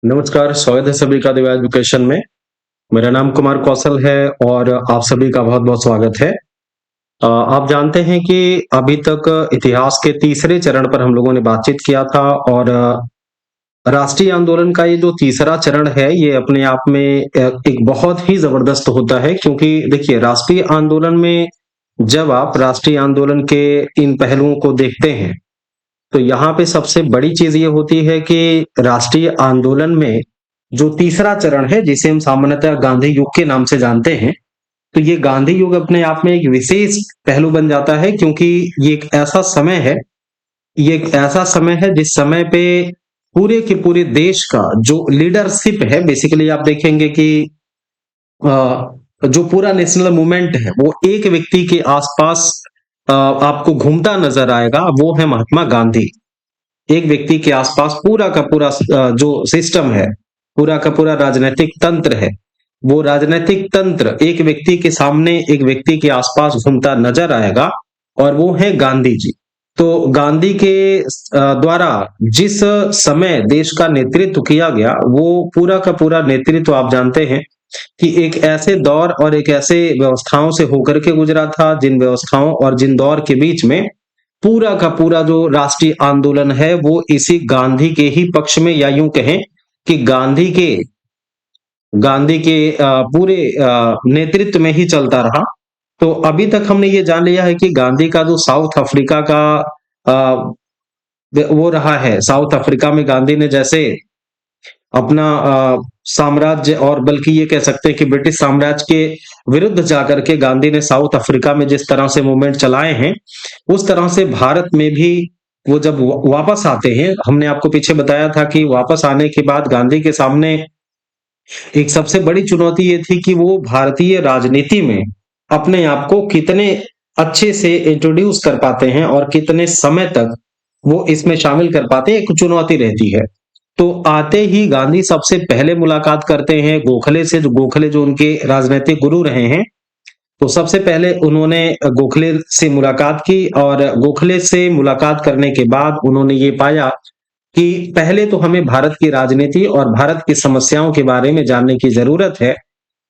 नमस्कार, स्वागत है सभी का दिव्या एजुकेशन में। मेरा नाम कुमार कौशल है और आप सभी का बहुत-बहुत स्वागत है। आप जानते हैं कि अभी तक इतिहास के तीसरे चरण पर हम लोगों ने बातचीत किया था और राष्ट्रीय आंदोलन का ये जो तीसरा चरण है, ये अपने आप में एक बहुत ही ज़बरदस्त होता है क्योंकि देखिए राष्ट्रीय आंदोलन में जब आप राष्ट्रीय आंदोलन के इन पहलुओं को देखते हैं, तो यहाँ पे सबसे बड़ी चीज़ ये होती है कि राष्ट्रीय आंदोलन में जो तीसरा चरण है, जिसे हम सामान्यतः गांधी युग के नाम से जानते हैं, तो ये गांधी युग अपने आप में एक विशेष पहलू बन जाता है क्योंकि ये एक ऐसा समय है जिस समय पे पूरे के पूरे देश का जो लीडरशिप है, बेसिकली आप देखेंगे कि जो पूरा नेशनल मूवमेंट है, वो एक व्यक्ति के आसपास आपको घूमता नजर आएगा, वो है महात्मा गांधी। एक व्यक्ति के आसपास पूरा का पूरा जो सिस्टम है, पूरा का पूरा राजनीतिक तंत्र है, वो राजनीतिक तंत्र एक व्यक्ति के सामने, एक व्यक्ति के आसपास घूमता नजर आएगा और वो है गांधी जी। तो गांधी के द्वारा जिस समय देश का नेतृत्व किया गया, वो पूरा का पूरा नेतृत्व आप जानते हैं कि एक ऐसे दौर और एक ऐसे व्यवस्थाओं से होकर के गुजरा था, जिन व्यवस्थाओं और जिन दौर के बीच में पूरा का पूरा जो राष्ट्रीय आंदोलन है वो इसी गांधी के ही पक्ष में, या यूं कहें कि गांधी के पूरे नेतृत्व में ही चलता रहा। तो अभी तक हमने ये जान लिया है कि गांधी का जो साउथ अफ्रीका का अ, वो रहा है, साउथ अफ्रीका में गांधी ने जैसे अपना साम्राज्य, और बल्कि ये कह सकते हैं कि ब्रिटिश साम्राज्य के विरुद्ध जाकर के गांधी ने साउथ अफ्रीका में जिस तरह से मूवमेंट चलाए हैं, उस तरह से भारत में भी वो जब वापस आते हैं, हमने आपको पीछे बताया था कि वापस आने के बाद गांधी के सामने एक सबसे बड़ी चुनौती ये थी कि वो भारतीय राजनीति में अपने आप को कितने अच्छे से इंट्रोड्यूस कर पाते हैं और कितने समय तक वो इसमें शामिल कर पाते हैं, एक चुनौती रहती है। तो आते ही गांधी सबसे पहले मुलाकात करते हैं गोखले से, जो गोखले जो उनके राजनीतिक गुरु रहे हैं। तो सबसे पहले उन्होंने गोखले से मुलाकात की और गोखले से मुलाकात करने के बाद उन्होंने ये पाया कि पहले तो हमें भारत की राजनीति और भारत की समस्याओं के बारे में जानने की जरूरत है।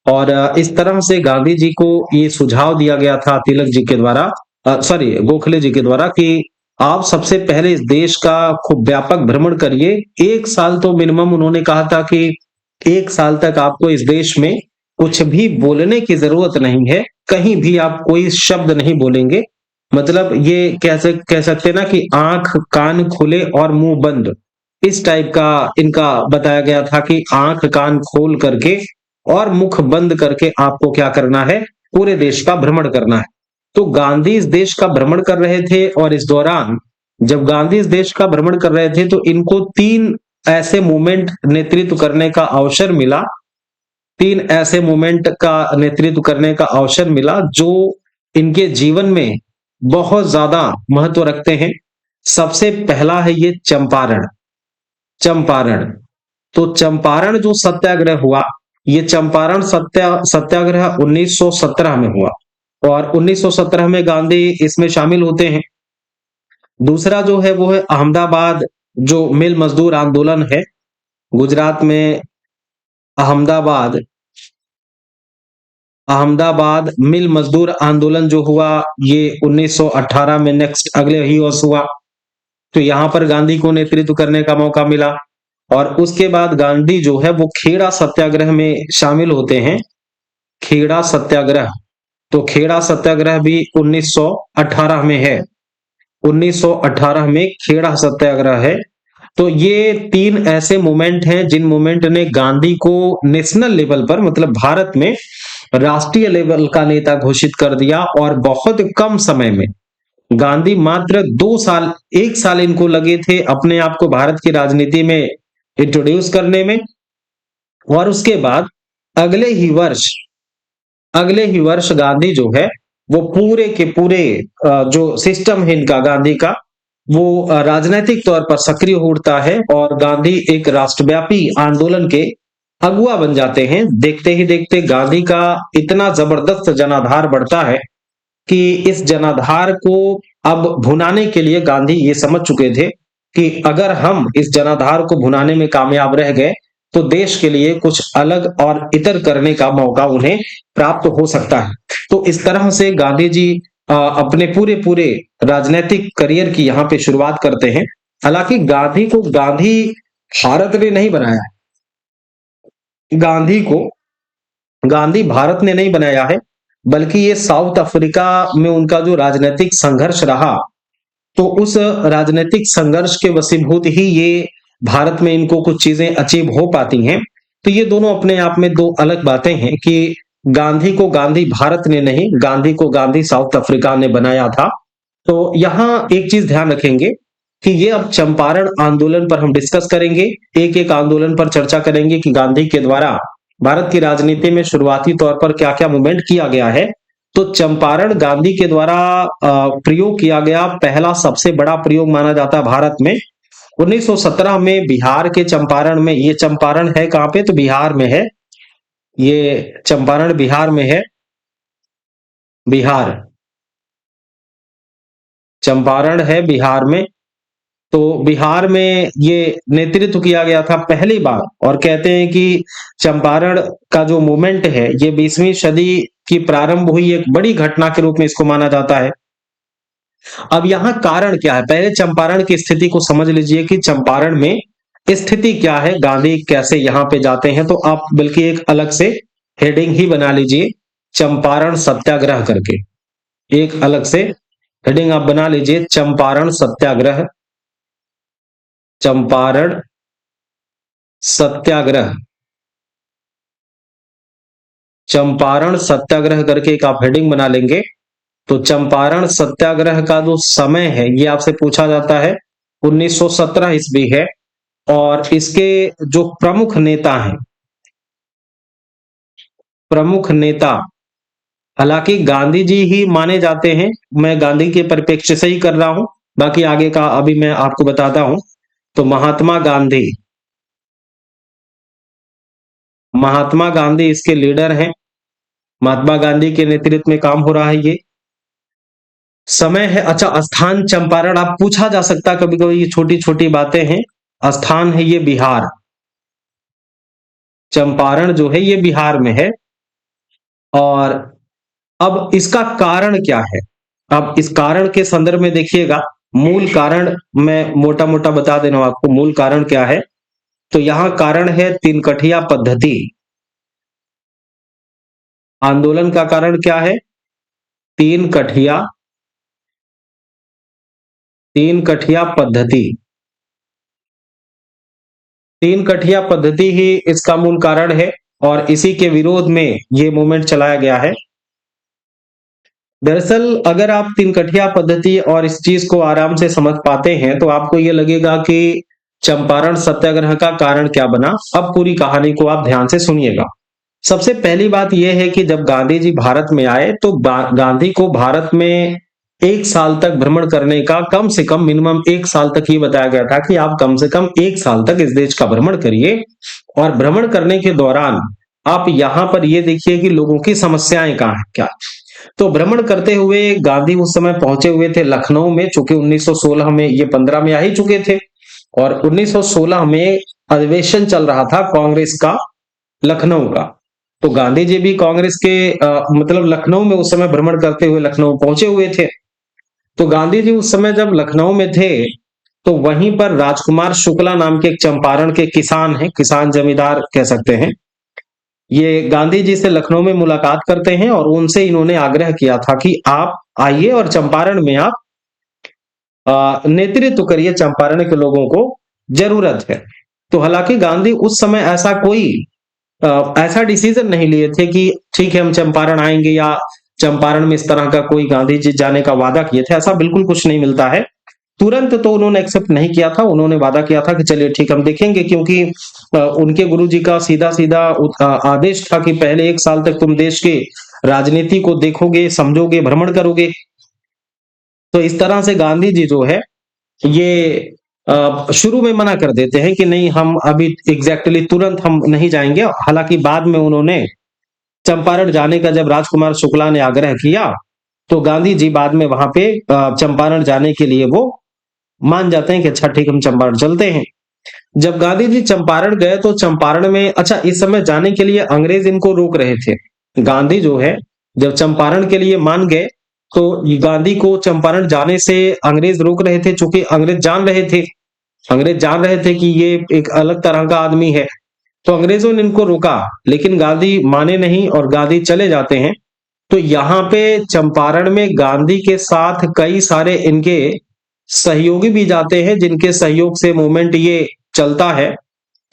और इस तरह से गांधी जी को ये सुझाव दिया गया था तिलक जी के द्वारा, सॉरी गोखले जी के द्वारा, कि आप सबसे पहले इस देश का खूब व्यापक भ्रमण करिए। 1 साल तो मिनिमम उन्होंने कहा था कि 1 साल तक आपको इस देश में कुछ भी बोलने की जरूरत नहीं है, कहीं भी आप कोई शब्द नहीं बोलेंगे। मतलब ये कह सकते हैं ना कि आंख कान खुले और मुंह बंद, इस टाइप का इनका बताया गया था कि आंख कान खोल करके और मुख बंद करके आपको क्या करना है, पूरे देश का भ्रमण करना है। तो गांधी इस देश का भ्रमण कर रहे थे और इस दौरान जब गांधी इस देश का भ्रमण कर रहे थे तो इनको 3 ऐसे मूवमेंट नेतृत्व करने का अवसर मिला। 3 ऐसे मूवमेंट का नेतृत्व करने का अवसर मिला जो इनके जीवन में बहुत ज्यादा महत्व रखते हैं। सबसे पहला है ये चंपारण। चंपारण, तो चंपारण जो सत्याग्रह हुआ, ये चंपारण सत्याग्रह 1917 में हुआ और 1917 में गांधी इसमें शामिल होते हैं। दूसरा जो है वो है अहमदाबाद, जो मिल मजदूर आंदोलन है गुजरात में। अहमदाबाद अहमदाबाद मिल मजदूर आंदोलन जो हुआ, ये 1918 में नेक्स्ट अगले ही वर्ष हुआ। तो यहां पर गांधी को नेतृत्व करने का मौका मिला। और उसके बाद गांधी जो है वो खेड़ा सत्याग्रह में शामिल होते हैं। खेड़ा सत्याग्रह, तो खेड़ा सत्याग्रह भी 1918 में है। 1918 में खेड़ा सत्याग्रह है। तो ये 3 ऐसे मूवमेंट हैं जिन मूवमेंट ने गांधी को नेशनल लेवल पर, मतलब भारत में राष्ट्रीय लेवल का नेता घोषित कर दिया। और बहुत कम समय में गांधी मात्र 2 साल, 1 साल इनको लगे थे अपने आप को भारत की राजनीति में इंट्रोड्यूस करने में। और उसके बाद अगले ही वर्ष अगले ही वर्ष गांधी जो है वो पूरे के पूरे जो सिस्टम है इनका गांधी का, वो राजनीतिक तौर पर सक्रिय हो उठता है और गांधी एक राष्ट्रव्यापी आंदोलन के अगुआ बन जाते हैं। देखते ही देखते गांधी का इतना जबरदस्त जनाधार बढ़ता है कि इस जनाधार को अब भुनाने के लिए गांधी ये समझ चुके थे कि अगर हम इस जनाधार को भुनाने में कामयाब रह गए तो देश के लिए कुछ अलग और इतर करने का मौका उन्हें प्राप्त हो सकता है। तो इस तरह से गांधी जी अपने पूरे पूरे राजनीतिक करियर की यहाँ पे शुरुआत करते हैं। हालांकि गांधी को गांधी भारत ने नहीं बनाया है। गांधी भारत ने नहीं बनाया है, बल्कि ये साउथ अफ्रीका में उनका जो राजनीतिक संघर्ष रहा, तो उस राजनीतिक संघर्ष के वशीभूत ही ये भारत में इनको कुछ चीजें अचीव हो पाती हैं। तो ये दोनों अपने आप में दो अलग बातें हैं कि गांधी को गांधी भारत ने नहीं, गांधी को गांधी साउथ अफ्रीका ने बनाया था। तो यहाँ एक चीज ध्यान रखेंगे कि ये अब चंपारण आंदोलन पर हम डिस्कस करेंगे, एक एक आंदोलन पर चर्चा करेंगे कि गांधी के द्वारा भारत की राजनीति में शुरुआती तौर पर क्या क्या मूवमेंट किया गया है। तो चंपारण गांधी के द्वारा प्रयोग किया गया पहला सबसे बड़ा प्रयोग माना जाता है भारत में। 1917 में बिहार के चंपारण में, ये चंपारण है कहां पे, तो बिहार में है, ये चंपारण बिहार में है। बिहार, चंपारण है बिहार में। तो बिहार में ये नेतृत्व किया गया था पहली बार, और कहते हैं कि चंपारण का जो मूवमेंट है ये 20वीं सदी की प्रारंभ हुई एक बड़ी घटना के रूप में इसको माना जाता है। अब यहाँ कारण क्या है, पहले चंपारण की स्थिति को समझ लीजिए कि चंपारण में स्थिति क्या है, गांधी कैसे यहाँ पे जाते हैं। तो आप बल्कि एक अलग से हेडिंग ही बना लीजिए, चंपारण सत्याग्रह करके एक अलग से हेडिंग आप बना लीजिए, चंपारण सत्याग्रह, चंपारण सत्याग्रह, चंपारण सत्याग्रह करके एक आप हेडिंग बना लेंगे। तो चंपारण सत्याग्रह का जो समय है ये आपसे पूछा जाता है, 1917 ईस्वी है। और इसके जो प्रमुख नेता हैं, प्रमुख नेता, हालांकि गांधी जी ही माने जाते हैं, मैं गांधी के परिप्रेक्ष्य से ही कर रहा हूं, बाकी आगे का अभी मैं आपको बताता हूं। तो महात्मा गांधी, महात्मा गांधी इसके लीडर हैं, महात्मा गांधी के नेतृत्व में काम हो रहा है ये। समय है, अच्छा स्थान चंपारण आप पूछा जा सकता कभी कभी, ये छोटी छोटी बातें हैं। स्थान है ये बिहार, चंपारण जो है ये बिहार में है। और अब इसका कारण क्या है, अब इस कारण के संदर्भ में देखिएगा, मूल कारण मैं मोटा मोटा बता दे रहा हूं आपको, मूल कारण क्या है। तो यहां कारण है तीन कठिया पद्धति। आंदोलन का कारण क्या है, तीन कठिया, तीन कठिया पद्धति, तीन कठिया पद्धति ही इसका मूल कारण है, और इसी के विरोध में ये मूवमेंट चलाया गया है। दरअसल अगर आप तीन कठिया पद्धति और इस चीज को आराम से समझ पाते हैं तो आपको ये लगेगा कि चंपारण सत्याग्रह का कारण क्या बना। अब पूरी कहानी को आप ध्यान से सुनिएगा। सबसे पहली बात यह है कि जब गांधी जी भारत में आए तो गांधी को भारत में एक साल तक भ्रमण करने का, कम से कम मिनिमम एक साल तक ये बताया गया था कि आप कम से कम एक साल तक इस देश का भ्रमण करिए। और भ्रमण करने के दौरान आप यहाँ पर ये देखिए कि लोगों की समस्याएं कहाँ है क्या। तो भ्रमण करते हुए गांधी उस समय पहुंचे हुए थे लखनऊ में, चूंकि 1916 में, ये 15 में आ ही चुके थे, और 1916 में अधिवेशन चल रहा था कांग्रेस का लखनऊ का। तो गांधी जी भी कांग्रेस के मतलब लखनऊ में उस समय भ्रमण करते हुए लखनऊ पहुंचे हुए थे। तो गांधी जी उस समय जब लखनऊ में थे तो वहीं पर राजकुमार शुक्ला नाम के एक चंपारण के किसान हैं, किसान जमींदार कह सकते हैं, ये गांधी जी से लखनऊ में मुलाकात करते हैं और उनसे इन्होंने आग्रह किया था कि आप आइए और चंपारण में आप नेतृत्व करिए, चंपारण के लोगों को जरूरत है। तो हालांकि गांधी उस समय ऐसा कोई ऐसा डिसीजन नहीं लिए थे कि ठीक है हम चंपारण आएंगे, या चंपारण में इस तरह का कोई गांधी जी जाने का वादा किए थे, ऐसा बिल्कुल कुछ नहीं मिलता है। तुरंत तो उन्होंने एक्सेप्ट नहीं किया था, उन्होंने वादा किया था कि चलिए ठीक हम देखेंगे, क्योंकि उनके गुरुजी का सीधा सीधा आदेश था कि पहले एक साल तक तुम देश के राजनीति को देखोगे, समझोगे, भ्रमण करोगे। तो इस तरह से गांधी जी जो है ये शुरू में मना कर देते हैं कि नहीं हम अभी एग्जैक्टली तुरंत हम नहीं जाएंगे। हालांकि बाद में उन्होंने चंपारण जाने का जब राजकुमार शुक्ला ने आग्रह किया तो गांधी जी बाद में वहां पे चंपारण जाने के लिए वो मान जाते हैं कि अच्छा ठीक हम चंपारण चलते हैं। जब गांधी जी चंपारण गए तो चंपारण में, अच्छा इस समय जाने के लिए अंग्रेज इनको रोक रहे थे। गांधी जो है जब चंपारण के लिए मान गए तो गांधी को चंपारण जाने से अंग्रेज रोक रहे थे, चूंकि अंग्रेज जान रहे थे कि ये एक अलग तरह का आदमी है। तो अंग्रेजों ने इनको रोका, लेकिन गांधी माने नहीं और गांधी चले जाते हैं। तो यहाँ पे चंपारण में गांधी के साथ कई सारे इनके सहयोगी भी जाते हैं, जिनके सहयोग से मूवमेंट ये चलता है।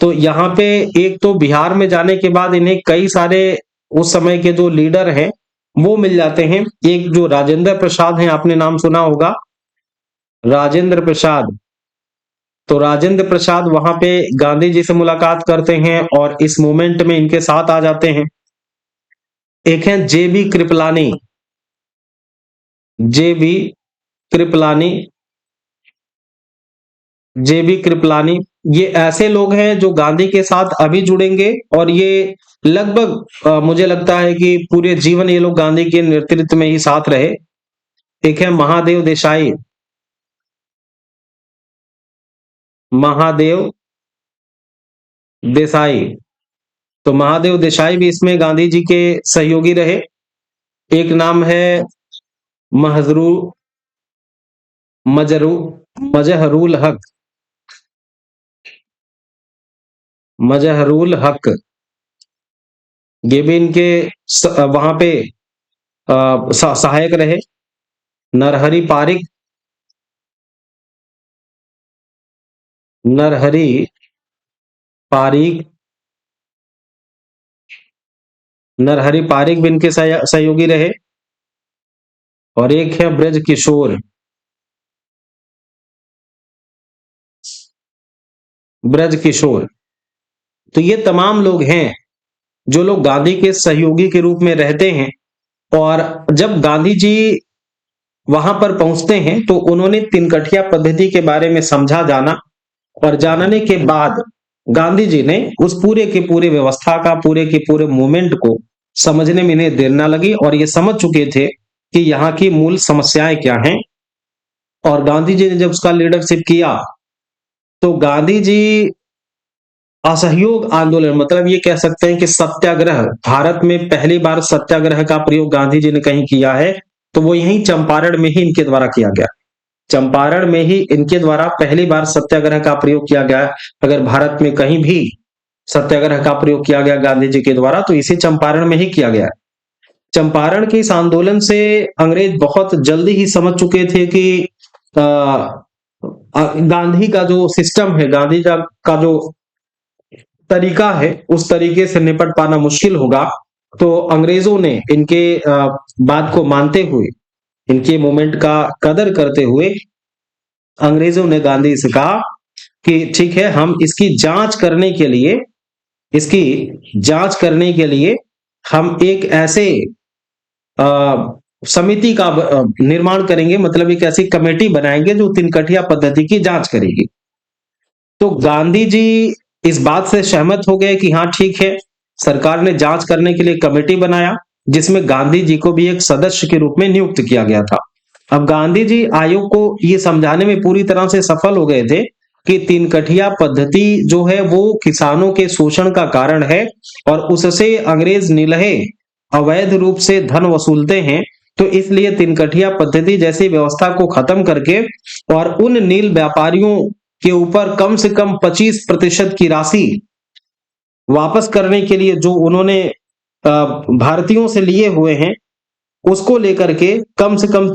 तो यहाँ पे एक तो बिहार में जाने के बाद इन्हें कई सारे उस समय के जो लीडर हैं वो मिल जाते हैं। एक जो राजेंद्र प्रसाद हैं, आपने नाम सुना होगा, राजेंद्र प्रसाद। तो राजेंद्र प्रसाद वहां पे गांधी जी से मुलाकात करते हैं और इस मूवमेंट में इनके साथ आ जाते हैं। एक है जेबी कृपलानी, जेबी कृपलानी, जेबी कृपलानी। ये ऐसे लोग हैं जो गांधी के साथ अभी जुड़ेंगे और ये लगभग मुझे लगता है कि पूरे जीवन ये लोग गांधी के नेतृत्व में ही साथ रहे। एक है महादेव देसाई, महादेव देसाई। तो महादेव देसाई भी इसमें गांधी जी के सहयोगी रहे। एक नाम है महजरू मजरू मजहरुल हक, मजहरुल हक। ये भी इनके वहां पे सहायक रहे। नरहरि पारिक, नरहरि पारिक, नरहरि पारिक भी इनके सहयोगी रहे। और एक है ब्रज किशोर, ब्रज किशोर। तो ये तमाम लोग हैं जो लोग गांधी के सहयोगी के रूप में रहते हैं। और जब गांधी जी वहां पर पहुंचते हैं तो उन्होंने तिनकठिया पद्धति के बारे में समझा, जाना, और जानने के बाद गांधी जी ने उस पूरे के पूरे व्यवस्था का, पूरे के पूरे मूवमेंट को समझने में इन्हें देर ना लगी और ये समझ चुके थे कि यहाँ की मूल समस्याएं क्या हैं। और गांधी जी ने जब उसका लीडरशिप किया तो गांधी जी असहयोग आंदोलन, मतलब ये कह सकते हैं कि सत्याग्रह, भारत में पहली बार सत्याग्रह का प्रयोग गांधी जी ने कहीं किया है तो वो यहीं चंपारण में ही इनके द्वारा किया गया। चंपारण में ही इनके द्वारा पहली बार सत्याग्रह का प्रयोग किया गया। अगर भारत में कहीं भी सत्याग्रह का प्रयोग किया गया गांधी जी के द्वारा तो इसी चंपारण में ही किया गया। चंपारण के इस आंदोलन से अंग्रेज बहुत जल्दी ही समझ चुके थे कि गांधी का जो सिस्टम है, गांधी का जो तरीका है, उस तरीके से निपट पाना मुश्किल होगा। तो अंग्रेजों ने इनके बात को मानते हुए, इनके मूवमेंट का कदर करते हुए अंग्रेजों ने गांधी से कहा कि ठीक है, हम इसकी जांच करने के लिए, इसकी जांच करने के लिए हम एक ऐसे समिति का निर्माण करेंगे, मतलब एक ऐसी कमेटी बनाएंगे जो तिनकठिया पद्धति की जांच करेगी। तो गांधी जी इस बात से सहमत हो गए कि हाँ ठीक है। सरकार ने जांच करने के लिए कमेटी बनाया जिसमें गांधी जी को भी एक सदस्य के रूप में नियुक्त किया गया था। अब गांधी जी आयोग को ये समझाने में पूरी तरह से सफल हो गए थे कि तिनकठिया पद्धति जो है वो किसानों के शोषण का कारण है और उससे अंग्रेज निलहे अवैध रूप से धन वसूलते हैं। तो इसलिए तिनकठिया पद्धति जैसी व्यवस्था को खत्म करके और उन नील व्यापारियों के ऊपर कम से कम 25% की राशि वापस करने के लिए जो उन्होंने भारतीयों से लिए हुए हैं, उसको लेकर के कम से कम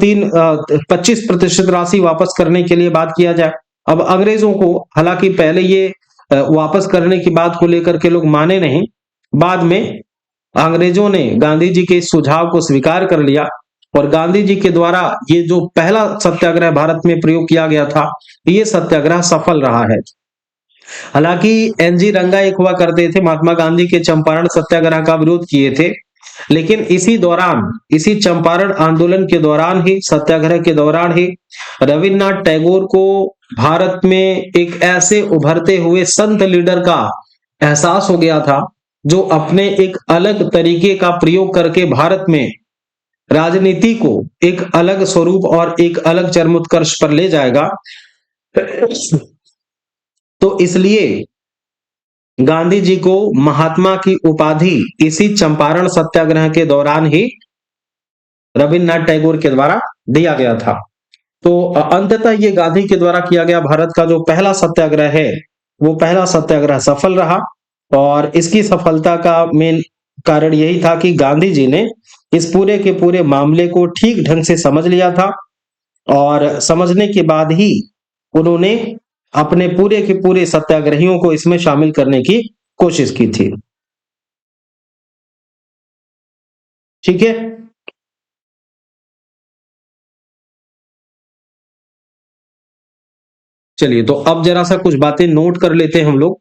25% राशि वापस करने के लिए बात किया जाए। अब अंग्रेजों को हालांकि पहले ये वापस करने की बात को लेकर के लोग माने नहीं, बाद में अंग्रेजों ने गांधी जी के इस सुझाव को स्वीकार कर लिया और गांधी जी के द्वारा ये जो पहला सत्याग्रह भारत में प्रयोग किया गया था, ये सत्याग्रह सफल रहा है। हालांकि एनजी रंगा एक हुआ करते थे, महात्मा गांधी के चंपारण सत्याग्रह का विरोध किए थे, लेकिन इसी दौरान, इसी चंपारण आंदोलन के दौरान ही, सत्याग्रह के दौरान ही रविन्द्रनाथ टैगोर को भारत में एक ऐसे उभरते हुए संत लीडर का एहसास हो गया था जो अपने एक अलग तरीके का प्रयोग करके भारत में राजनीति को एक अलग स्वरूप और एक अलग चरमोत्कर्ष पर ले जाएगा। तो इसलिए गांधी जी को महात्मा की उपाधि इसी चंपारण सत्याग्रह के दौरान ही रविन्द्रनाथ टैगोर के द्वारा दिया गया था। तो अंततः ये गांधी के द्वारा किया गया भारत का जो पहला सत्याग्रह है, वो पहला सत्याग्रह सफल रहा। और इसकी सफलता का मेन कारण यही था कि गांधी जी ने इस पूरे के पूरे मामले को ठीक ढंग से समझ लिया था, और समझने के बाद ही उन्होंने अपने पूरे के पूरे सत्याग्रहियों को इसमें शामिल करने की कोशिश की थी। ठीक है। चलिए, तो अब जरा सा कुछ बातें नोट कर लेते हैं हम लोग।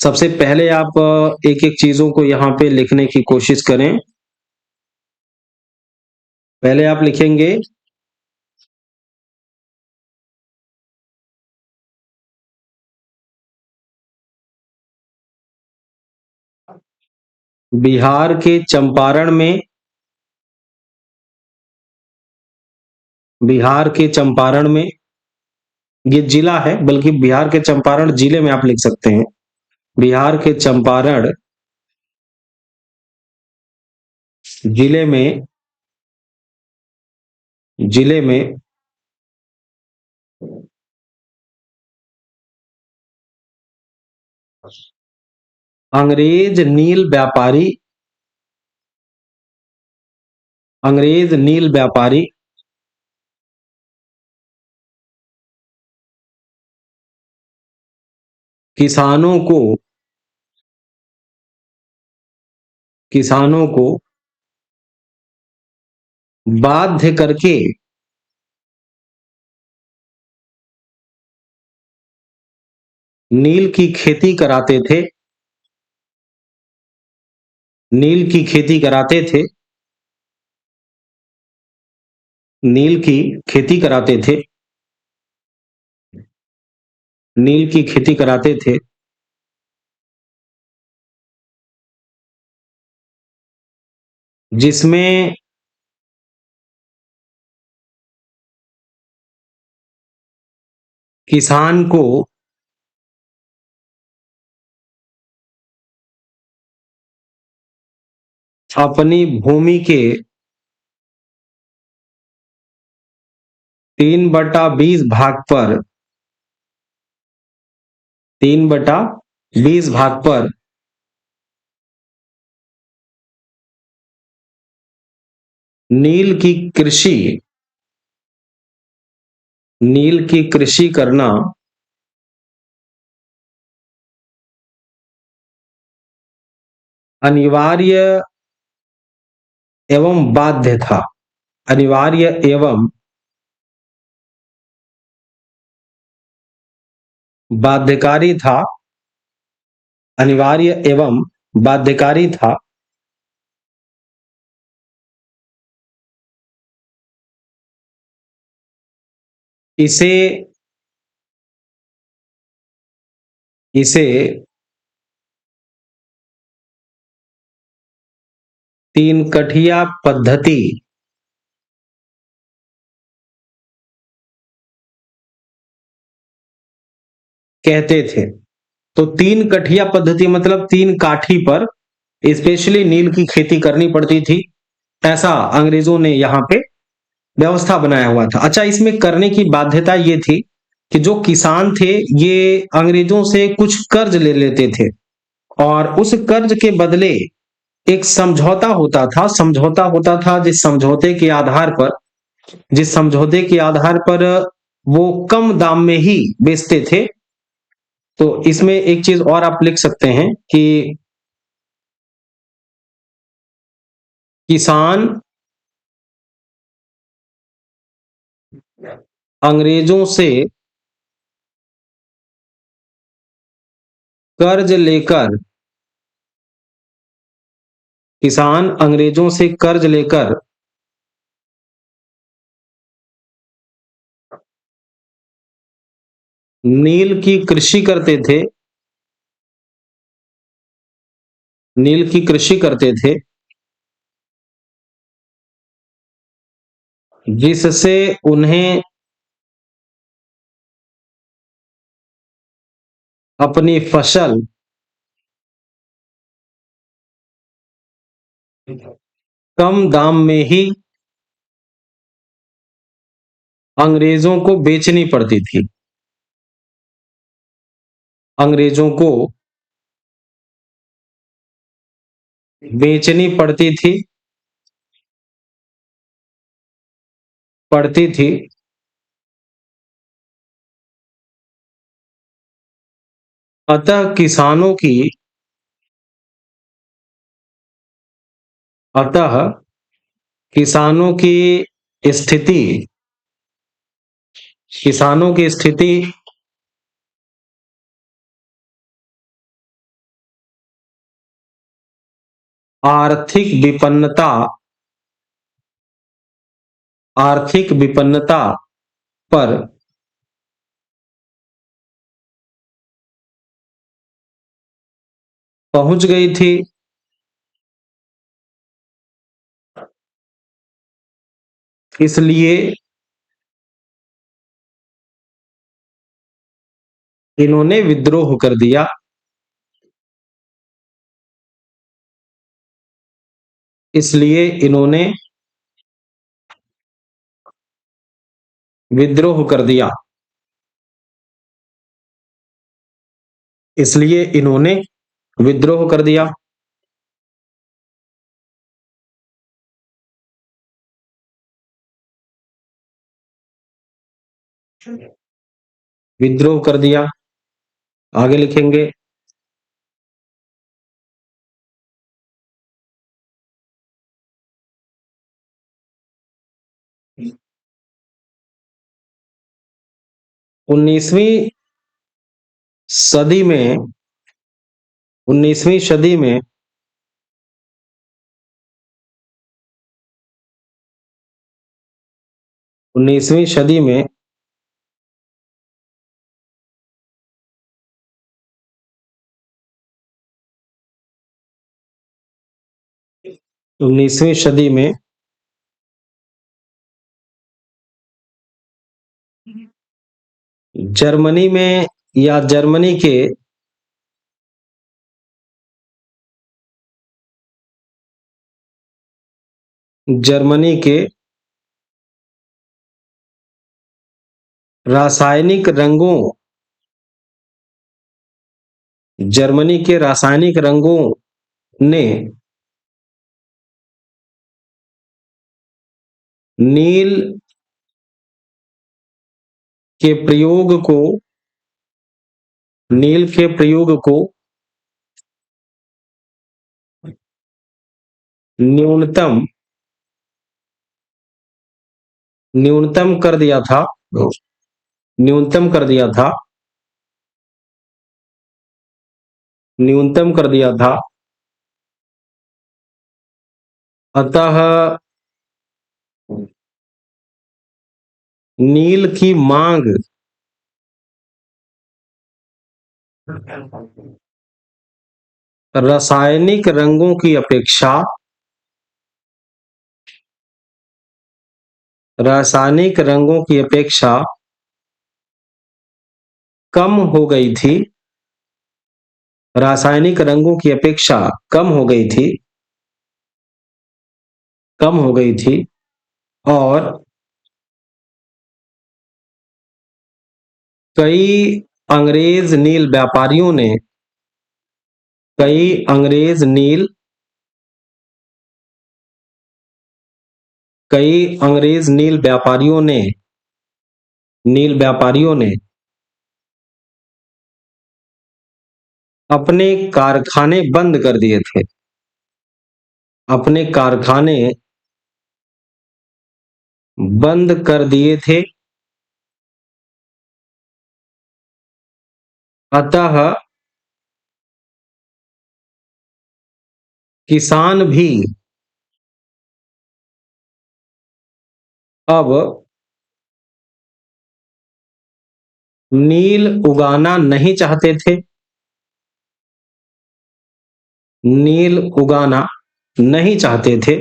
सबसे पहले आप एक एक चीजों को यहां पे लिखने की कोशिश करें। पहले आप लिखेंगे बिहार के चंपारण में, बिहार के चंपारण में, ये जिला है, बल्कि बिहार के चंपारण जिले में आप लिख सकते हैं। बिहार के चंपारण जिले में, जिले में अंग्रेज नील व्यापारी, अंग्रेज नील व्यापारी किसानों को, किसानों को बाध्य करके नील की खेती कराते थे, नील की खेती कराते थे, नील की खेती कराते थे, नील की खेती कराते थे, जिसमें किसान को अपनी भूमि के 3/20 भाग पर, 3/20 भाग पर नील की कृषि, नील की कृषि करना अनिवार्य एवं बाध्य था, अनिवार्य एवं बाध्यकारी था, अनिवार्य एवं बाध्यकारी था। इसे, इसे तीन कठिया पद्धति कहते थे। तो तीन कठिया पद्धति मतलब तीन काठी पर स्पेशली नील की खेती करनी पड़ती थी, ऐसा अंग्रेजों ने यहाँ पे व्यवस्था बनाया हुआ था। अच्छा, इसमें करने की बाध्यता ये थी कि जो किसान थे ये अंग्रेजों से कुछ कर्ज ले लेते थे, और उस कर्ज के बदले एक समझौता होता था, समझौता होता था, जिस समझौते के आधार पर, जिस समझौते के आधार पर वो कम दाम में ही बेचते थे। तो इसमें एक चीज और आप लिख सकते हैं कि किसान अंग्रेजों से कर्ज लेकर, किसान अंग्रेजों से कर्ज लेकर नील की कृषि करते थे, नील की कृषि करते थे, जिससे उन्हें अपनी फसल कम दाम में ही अंग्रेजों को बेचनी पड़ती थी। अंग्रेजों को बेचनी पड़ती थी। अतः अतः किसानों की स्थिति किसानों की स्थिति आर्थिक विपन्नता आर्थिक विपन्नता पर पहुंच गई थी। इसलिए इन्होंने विद्रोह कर दिया। इसलिए इन्होंने विद्रोह कर दिया। इसलिए इन्होंने विद्रोह कर दिया। विद्रोह कर दिया। आगे लिखेंगे 19वीं सदी में 19वीं सदी में 19वीं सदी में उन्नीसवीं सदी में जर्मनी में या जर्मनी के रासायनिक रंगों जर्मनी के रासायनिक रंगों ने नील के प्रयोग को नील के प्रयोग को न्यूनतम न्यूनतम कर दिया था न्यूनतम कर दिया था न्यूनतम कर दिया था। अतः नील की मांग रासायनिक रंगों की अपेक्षा रासायनिक रंगों की अपेक्षा कम हो गई थी। रासायनिक रंगों की अपेक्षा कम हो गई थी कम हो गई थी और कई अंग्रेज नील व्यापारियों ने कई अंग्रेज नील कई अंग्रेज नील व्यापारियों ने अपने कारखाने बंद कर दिए थे। अपने कारखाने बंद कर दिए थे। अतः किसान भी अब नील उगाना नहीं चाहते थे। नील उगाना नहीं चाहते थे।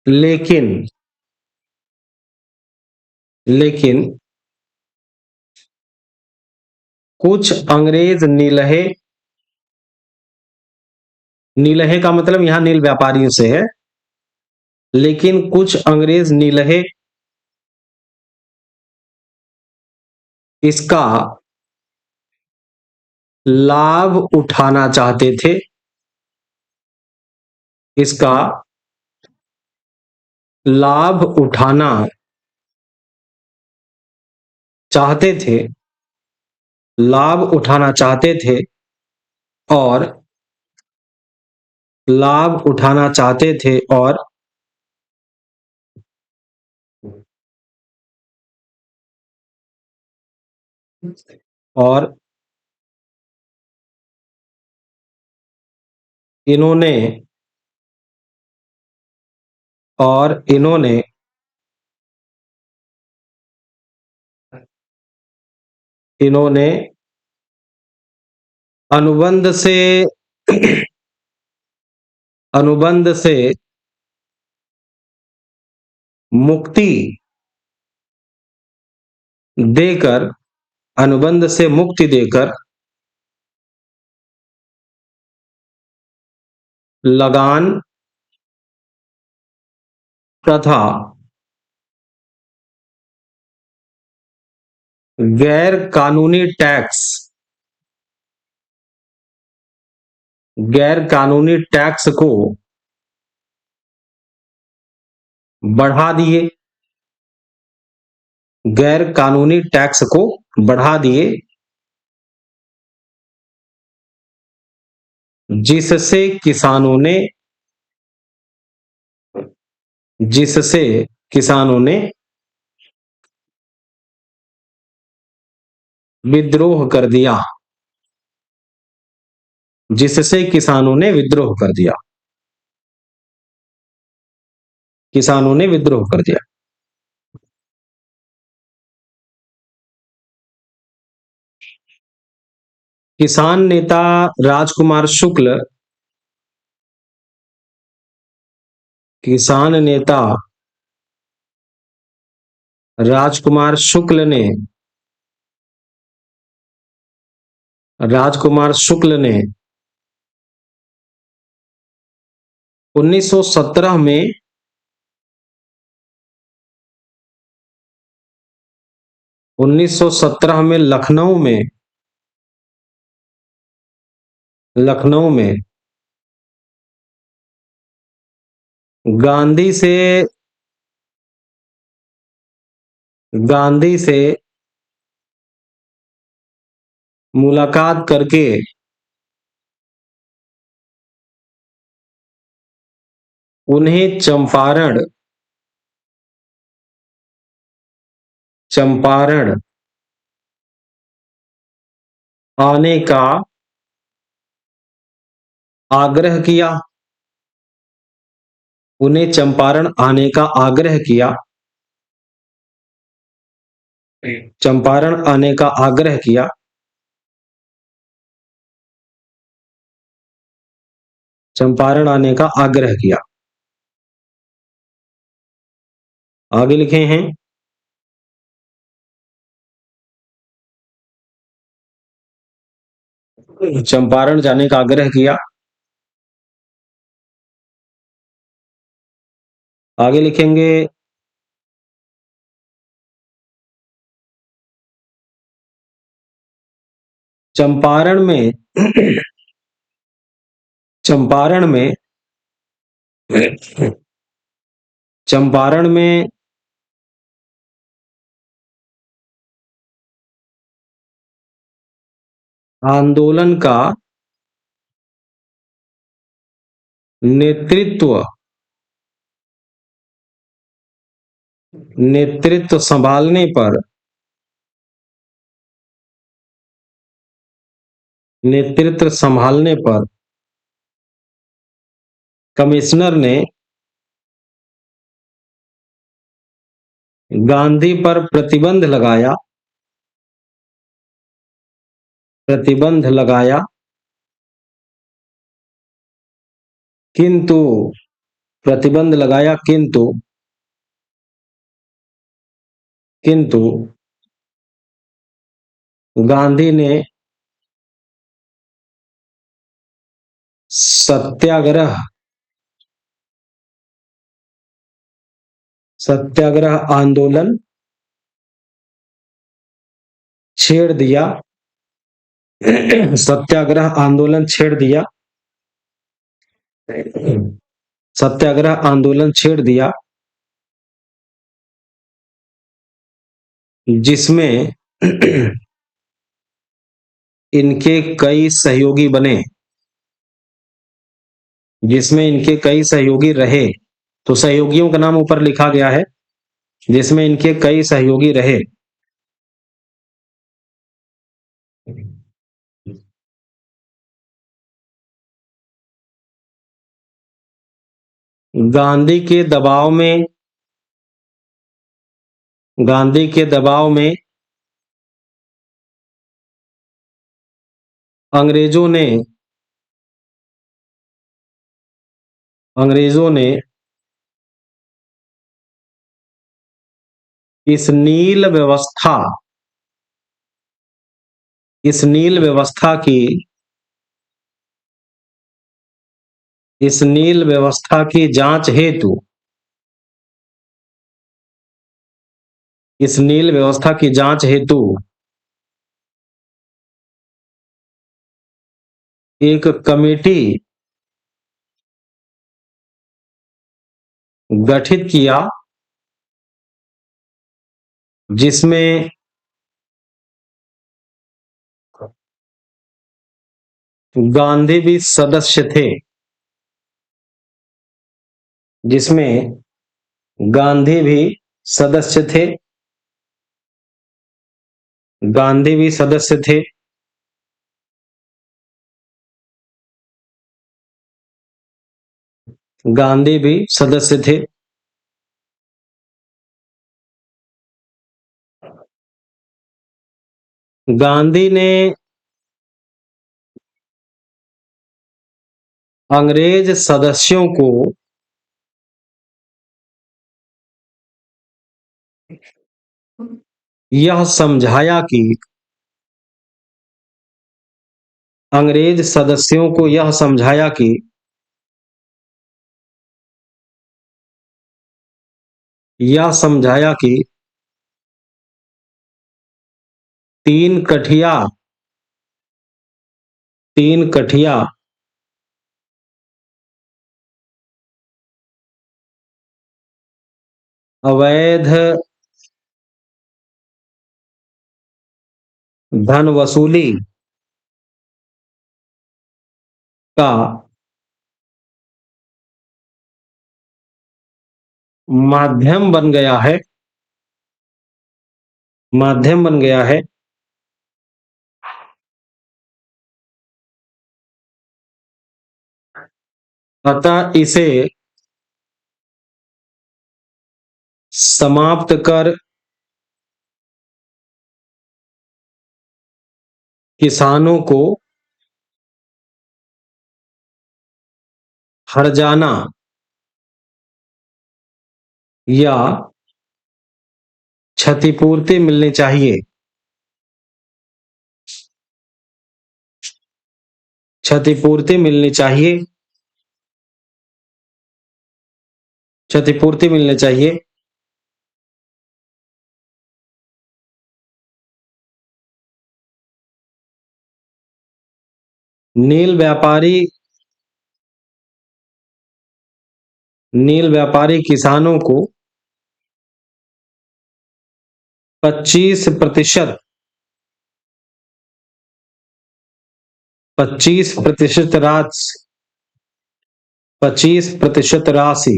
लेकिन लेकिन कुछ अंग्रेज नीलहे, नीलहे का मतलब यहां नील व्यापारियों से है, लेकिन कुछ अंग्रेज नीलहे इसका लाभ उठाना चाहते थे, इसका लाभ उठाना चाहते थे, लाभ उठाना चाहते थे और लाभ उठाना चाहते थे और इन्होंने इन्होंने इन्होंने अनुबंध से अनुबंध से मुक्ति देकर, अनुबंध से मुक्ति देकर लगान प्रथा, गैर कानूनी टैक्स, गैर कानूनी टैक्स को बढ़ा दिए, गैर कानूनी टैक्स को बढ़ा दिए, जिससे किसानों ने जिससे किसानों ने विद्रोह कर दिया, जिससे किसानों ने विद्रोह कर दिया, किसानों ने विद्रोह कर दिया। किसान नेता राजकुमार शुक्ल, किसान नेता राजकुमार शुक्ल ने राजकुमार शुक्ल ने 1917 में 1917 में लखनऊ में गांधी से गांधी से मुलाकात करके उन्हें चंपारण आने का आग्रह किया, उन्हें चंपारण आने का आग्रह किया, चंपारण आने का आग्रह किया, चंपारण आने का आग्रह किया। आगे लिखे हैं, चंपारण जाने का आग्रह किया। आगे लिखेंगे, चंपारण में चंपारण में चंपारण में आंदोलन का नेतृत्व नेतृत्व संभालने पर नेतृत्व संभालने पर कमिश्नर ने गांधी पर प्रतिबंध लगाया, किंतु प्रतिबंध लगाया, किंतु किंतु गांधी ने सत्याग्रह सत्याग्रह आंदोलन छेड़ दिया। सत्याग्रह आंदोलन छेड़ दिया। सत्याग्रह आंदोलन छेड़ दिया, जिसमें इनके कई सहयोगी बने, जिसमें इनके कई सहयोगी रहे। तो सहयोगियों का नाम ऊपर लिखा गया है, जिसमें इनके कई सहयोगी रहे। गांधी के दबाव में गांधी के दबाव में अंग्रेजों ने अंग्रेजों ने इस नील व्यवस्था इस नील व्यवस्था की इस नील व्यवस्था की जांच हेतु इस नील व्यवस्था की जांच हेतु एक कमेटी गठित किया, जिसमें गांधी भी सदस्य थे जिसमें गांधी भी सदस्य थे गांधी भी सदस्य थे। गांधी भी सदस्य थे। गांधी ने अंग्रेज सदस्यों को यह समझाया कि अंग्रेज सदस्यों को यह समझाया कि यह समझाया कि तीन कठिया तीन कठिया अवैध धन वसूली का माध्यम बन गया है माध्यम बन गया है। अतः इसे समाप्त कर किसानों को हर्जाना या क्षतिपूर्ति मिलनी चाहिए। क्षतिपूर्ति मिलनी चाहिए। क्षतिपूर्ति मिलनी चाहिए। नील व्यापारी किसानों को 25% 25% राशि 25% राशि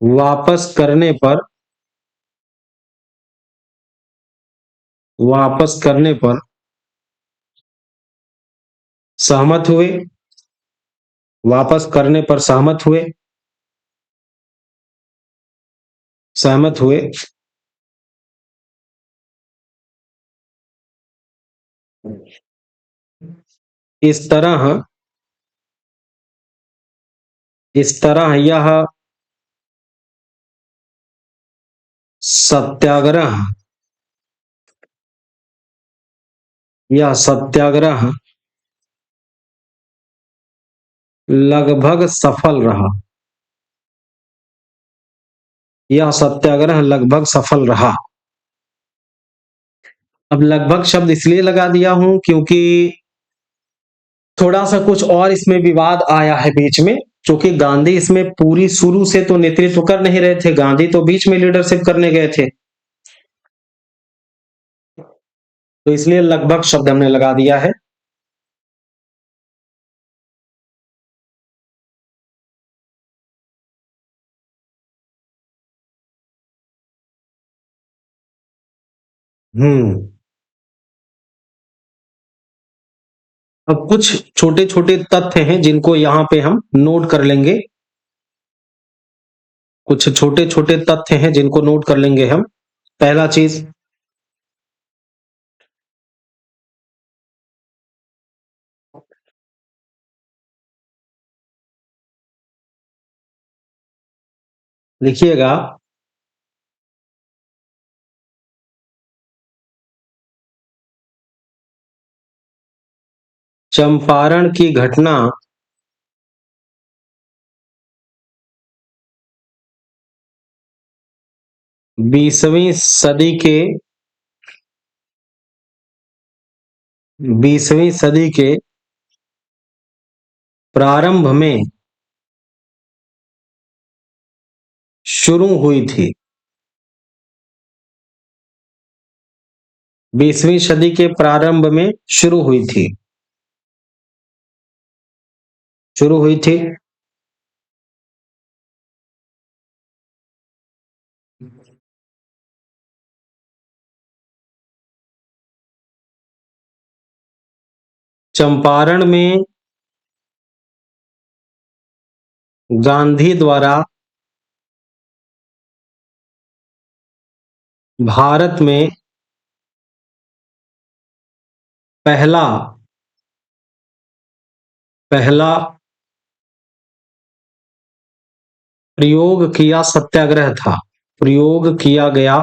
वापस करने पर वापस करने पर सहमत हुए। वापस करने पर सहमत हुए। सहमत हुए। इस तरह यह सत्याग्रह, यह सत्याग्रह लगभग सफल रहा। यह सत्याग्रह लगभग सफल रहा। अब लगभग शब्द इसलिए लगा दिया हूं क्योंकि थोड़ा सा कुछ और इसमें विवाद आया है बीच में, क्योंकि गांधी इसमें पूरी शुरू से तो नेतृत्व कर नहीं रहे थे, गांधी तो बीच में लीडरशिप करने गए थे, तो इसलिए लगभग शब्द हमने लगा दिया है। हम्म। अब कुछ छोटे छोटे तथ्य हैं जिनको यहां पे हम नोट कर लेंगे। कुछ छोटे छोटे तथ्य हैं जिनको नोट कर लेंगे हम। पहला चीज, लिखिएगा, चंपारण की घटना 20वीं सदी के 20वीं सदी के प्रारंभ में शुरू हुई थी। 20वीं सदी के प्रारंभ में शुरू हुई थी। शुरू हुई थी। चंपारण में गांधी द्वारा भारत में पहला पहला प्रयोग किया सत्याग्रह था। प्रयोग किया गया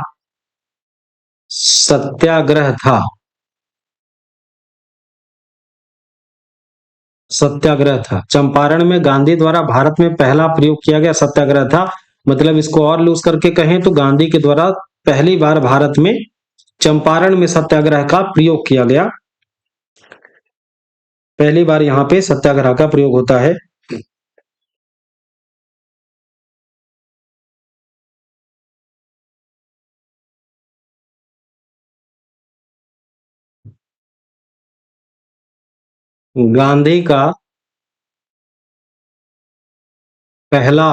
सत्याग्रह था। सत्याग्रह था। चंपारण में गांधी द्वारा भारत में पहला प्रयोग किया गया सत्याग्रह था। मतलब इसको और लूज करके कहें तो गांधी के द्वारा पहली बार भारत में चंपारण में सत्याग्रह का प्रयोग किया गया। पहली बार यहां पे सत्याग्रह का प्रयोग होता है। गांधी का पहला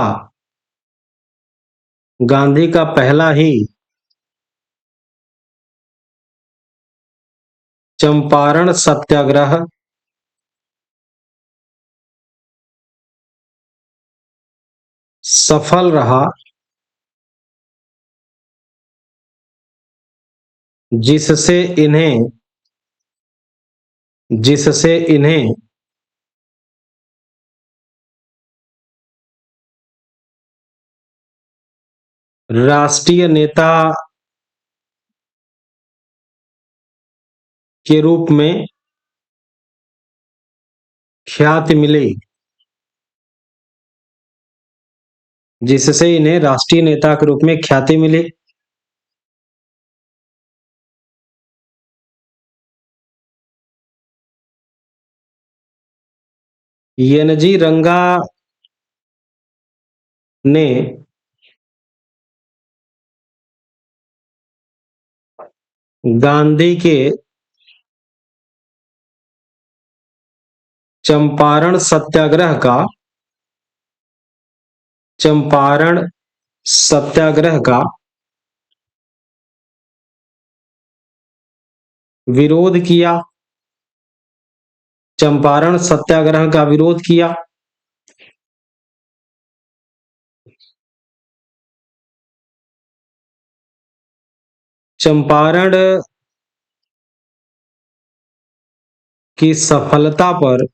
गांधी का पहला ही चंपारण सत्याग्रह सफल रहा, जिससे इन्हें जिससे इन्हें राष्ट्रीय नेता के रूप में ख्याति मिली। जिससे इन्हें राष्ट्रीय नेता के रूप में ख्याति मिली। एनजी रंगा ने गांधी के चंपारण सत्याग्रह का चंपारण सत्याग्रह का विरोध किया। चंपारण सत्याग्रह का विरोध किया। चंपारण की सफलता पर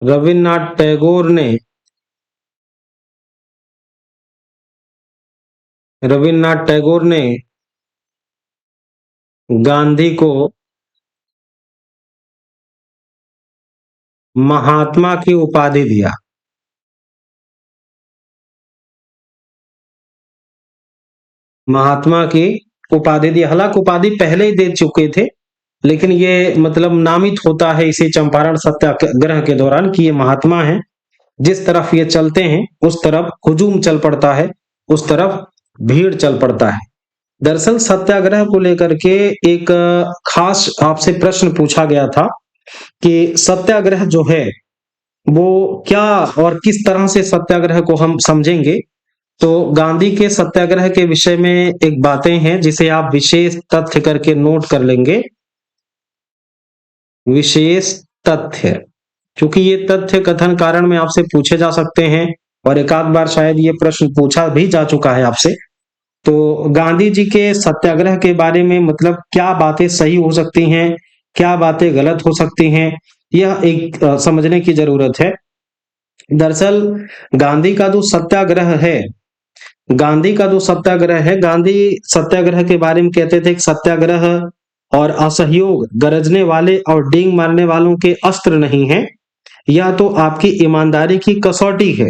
रविन्द्रनाथ टैगोर ने रविन्द्रनाथ टैगोर ने गांधी को महात्मा की उपाधि दिया। महात्मा की उपाधि दी, हालांकि उपाधि पहले ही दे चुके थे, लेकिन ये मतलब नामित होता है इसी चंपारण सत्याग्रह के दौरान कि ये महात्मा हैं। जिस तरफ ये चलते हैं उस तरफ हुजूम चल पड़ता है, उस तरफ भीड़ चल पड़ता है। दरअसल सत्याग्रह को लेकर के एक खास आपसे प्रश्न पूछा गया था कि सत्याग्रह जो है वो क्या और किस तरह से सत्याग्रह को हम समझेंगे। तो गांधी के सत्याग्रह के विषय में एक बातें हैं जिसे आप विशेष तथ्य करके नोट कर लेंगे। विशेष तथ्य, क्योंकि ये तथ्य कथन कारण में आपसे पूछे जा सकते हैं और एक आध बार शायद ये प्रश्न पूछा भी जा चुका है आपसे। तो गांधी जी के सत्याग्रह के बारे में मतलब क्या बातें सही हो सकती हैं, क्या बातें गलत हो सकती हैं, यह एक समझने की जरूरत है। दरअसल गांधी का जो सत्याग्रह है, गांधी का जो सत्याग्रह है, गांधी सत्याग्रह के बारे में कहते थे कि सत्याग्रह और असहयोग गरजने वाले और डींग मारने वालों के अस्त्र नहीं है, यह तो आपकी ईमानदारी की कसौटी है।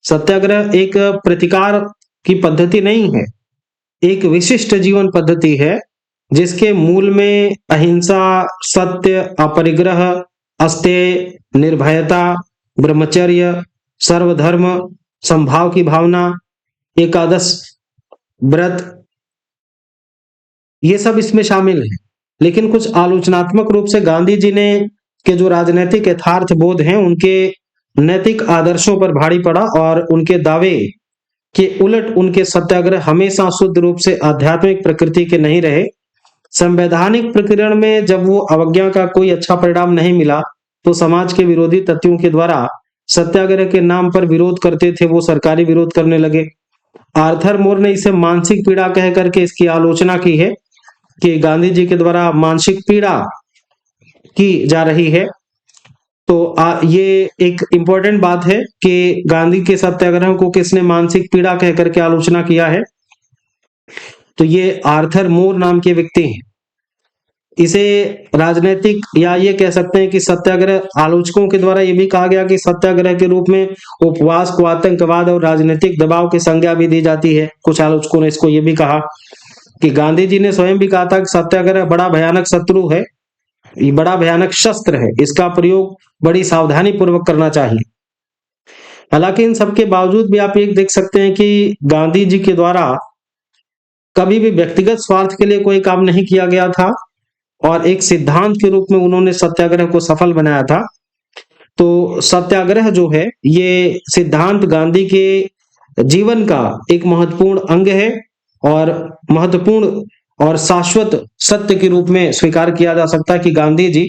सत्याग्रह एक प्रतिकार की पद्धति नहीं है, एक विशिष्ट जीवन पद्धति है जिसके मूल में अहिंसा, सत्य, अपरिग्रह, अस्तेय, निर्भयता, ब्रह्मचर्य, सर्वधर्म, समभाव की भावना, एकादश व्रत, ये सब इसमें शामिल है। लेकिन कुछ आलोचनात्मक रूप से गांधी जी ने के जो राजनीतिक यथार्थ बोध हैं उनके नैतिक आदर्शों पर भारी पड़ा और उनके दावे के उलट उनके सत्याग्रह हमेशा शुद्ध रूप से आध्यात्मिक प्रकृति के नहीं रहे। संवैधानिक प्रकरण में जब वो अवज्ञा का कोई अच्छा परिणाम नहीं मिला तो समाज के विरोधी तत्वों के द्वारा सत्याग्रह के नाम पर विरोध करते थे, वो सरकारी विरोध करने लगे। आर्थर मोर ने इसे मानसिक पीड़ा कह करके इसकी आलोचना की है कि गांधी जी के द्वारा मानसिक पीड़ा की जा रही है। तो ये एक इंपॉर्टेंट बात है कि गांधी के सत्याग्रह को किसने मानसिक पीड़ा कह करके आलोचना किया है, तो ये आर्थर मोर नाम के व्यक्ति हैं। इसे राजनीतिक या ये कह सकते हैं कि सत्याग्रह आलोचकों के द्वारा ये भी कहा गया कि सत्याग्रह के रूप में उपवास को आतंकवाद और राजनीतिक दबाव की संज्ञा भी दी जाती है। कुछ आलोचकों ने इसको ये भी कहा कि गांधी जी ने स्वयं भी कहा था कि सत्याग्रह बड़ा भयानक शत्रु है, ये बड़ा भयानक शस्त्र है, इसका प्रयोग बड़ी सावधानी पूर्वक करना चाहिए। हालांकि इन सबके बावजूद भी आप एक देख सकते हैं कि गांधी जी के द्वारा कभी भी व्यक्तिगत स्वार्थ के लिए कोई काम नहीं किया गया था और एक सिद्धांत के रूप में उन्होंने सत्याग्रह को सफल बनाया था। तो सत्याग्रह जो है ये सिद्धांत गांधी के जीवन का एक महत्वपूर्ण अंग है और महत्वपूर्ण और शाश्वत सत्य के रूप में स्वीकार किया जा सकता है कि गांधी जी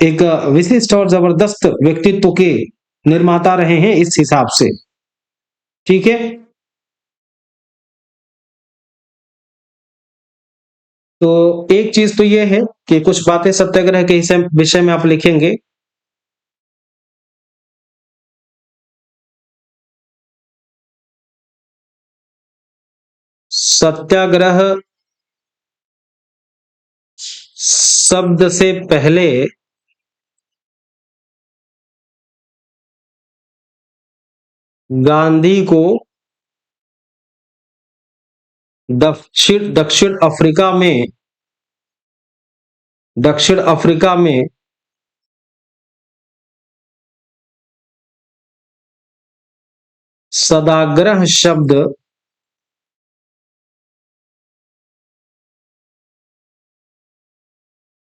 एक विशिष्ट और जबरदस्त व्यक्तित्व के निर्माता रहे हैं इस हिसाब से। ठीक है, तो एक चीज तो ये है कि कुछ बातें सत्याग्रह के विषय में आप लिखेंगे। सत्याग्रह शब्द से पहले गांधी को दक्षिण दक्षिण अफ्रीका में दक्षिण अफ्रीका में सदाग्रह शब्द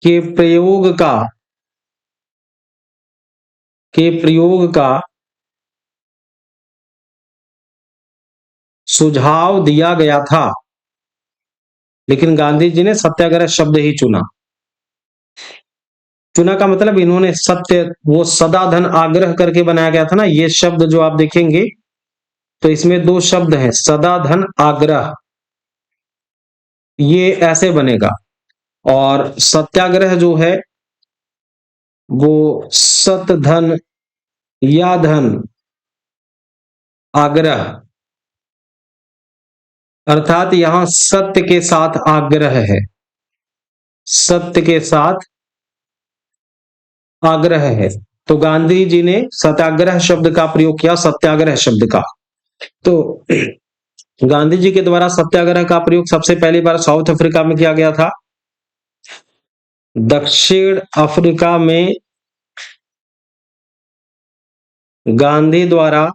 के प्रयोग का के प्रयोग का सुझाव दिया गया था, लेकिन गांधी जी ने सत्याग्रह शब्द ही चुना। चुना का मतलब इन्होंने सत्य, वो सदा धन आग्रह करके बनाया गया था ना, ये शब्द जो आप देखेंगे तो इसमें दो शब्द हैं, सदा धन आग्रह, ये ऐसे बनेगा। और सत्याग्रह जो है वो सत धन या धन आग्रह, अर्थात यहां सत्य के साथ आग्रह है, सत्य के साथ आग्रह है। तो गांधी जी ने सत्याग्रह शब्द का प्रयोग किया, सत्याग्रह शब्द का। तो गांधी जी के द्वारा सत्याग्रह का प्रयोग सबसे पहली बार साउथ अफ्रीका में किया गया था। दक्षिण अफ्रीका में गांधी द्वारा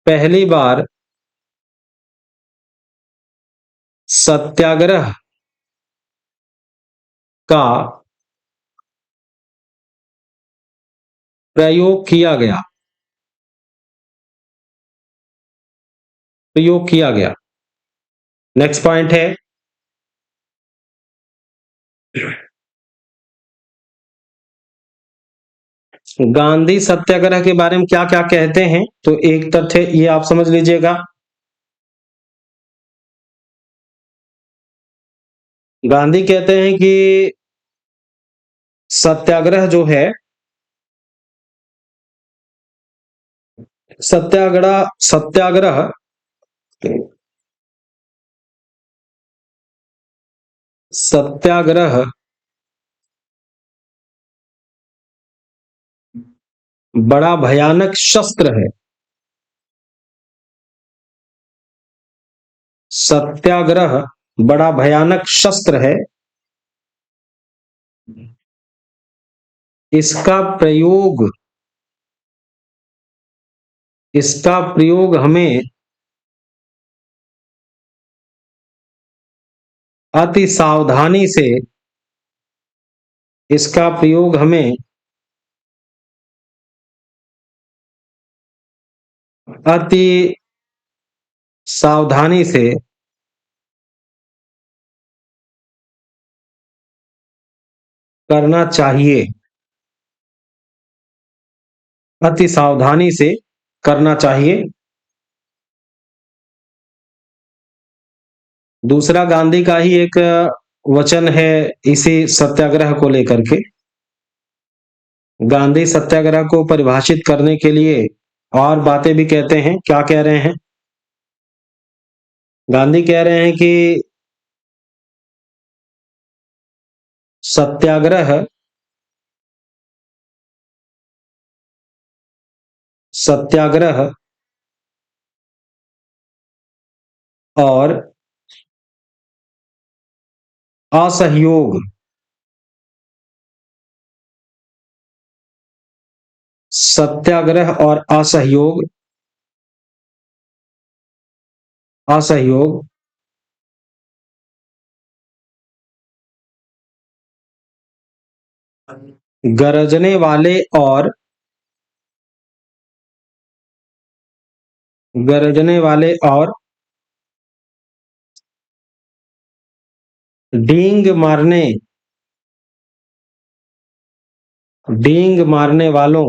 पहली बार सत्याग्रह का प्रयोग किया गया, प्रयोग किया गया। नेक्स्ट पॉइंट है, गांधी सत्याग्रह के बारे में क्या क्या कहते हैं। तो एक तथ्य ये आप समझ लीजिएगा, गांधी कहते हैं कि सत्याग्रह जो है, सत्याग्रह सत्याग्रह सत्याग्रह बड़ा भयानक शस्त्र है। सत्याग्रह बड़ा भयानक शस्त्र है। इसका प्रयोग इसका प्रयोग हमें अति सावधानी से इसका प्रयोग हमें अति सावधानी से करना चाहिए, अति सावधानी से करना चाहिए। दूसरा गांधी का ही एक वचन है इसी सत्याग्रह को लेकर के। गांधी सत्याग्रह को परिभाषित करने के लिए और बातें भी कहते हैं। क्या कह रहे हैं? गांधी कह रहे हैं कि सत्याग्रह सत्याग्रह और असहयोग, सत्याग्रह और असहयोग, असहयोग गरजने वाले और गरजने वाले और डींग मारने डींग मारने वालों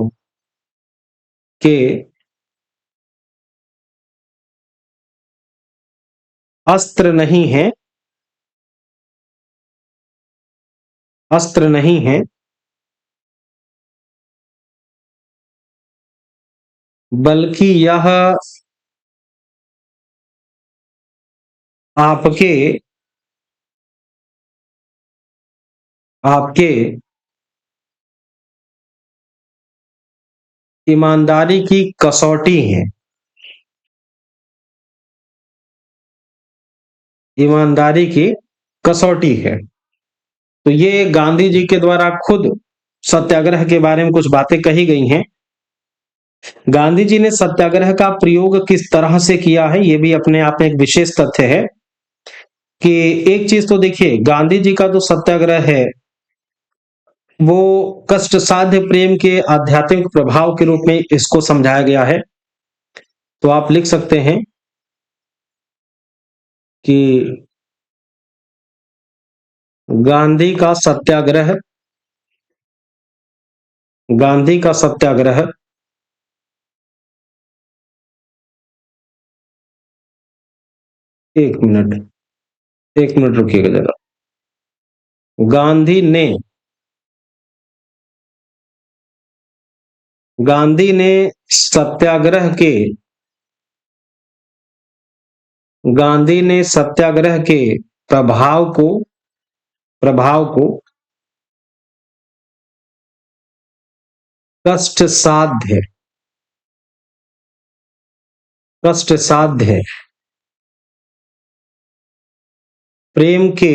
के अस्त्र नहीं है, अस्त्र नहीं है, बल्कि यह आपके आपके ईमानदारी की कसौटी है, ईमानदारी की कसौटी है। तो ये गांधी जी के द्वारा खुद सत्याग्रह के बारे में कुछ बातें कही गई हैं। गांधी जी ने सत्याग्रह का प्रयोग किस तरह से किया है, ये भी अपने आप में एक विशेष तथ्य है। कि एक चीज तो देखिए, गांधी जी का जो सत्याग्रह है वो कष्ट साध्य प्रेम के आध्यात्मिक प्रभाव के रूप में इसको समझाया गया है। तो आप लिख सकते हैं कि गांधी का सत्याग्रह, गांधी का सत्याग्रह एक मिनट, एक मिनट रुकिएगा जरा। गांधी ने गांधी ने सत्याग्रह के गांधी ने सत्याग्रह के प्रभाव को कष्टसाध्य कष्टसाध्य प्रेम के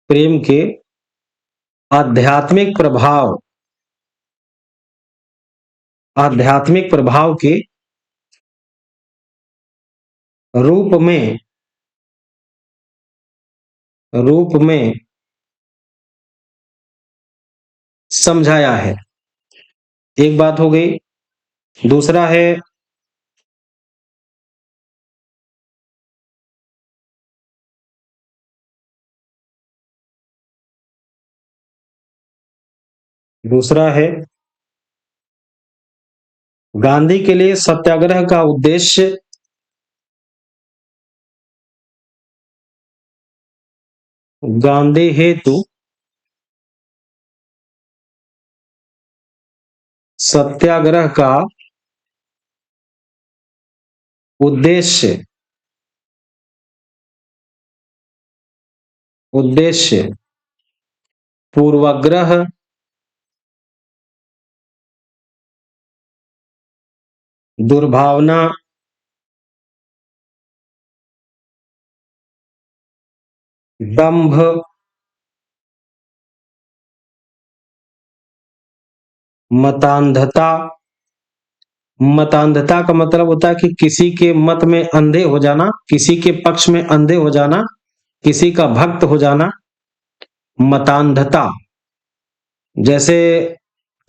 प्रेम के आध्यात्मिक प्रभाव के रूप में समझाया है। एक बात हो गई। दूसरा है गांधी के लिए सत्याग्रह का उद्देश्य गांधी हेतु सत्याग्रह का उद्देश्य पूर्वाग्रह दुर्भावना दंभ मतांधता का मतलब होता है कि किसी के मत में अंधे हो जाना, किसी के पक्ष में अंधे हो जाना, किसी का भक्त हो जाना। मतांधता जैसे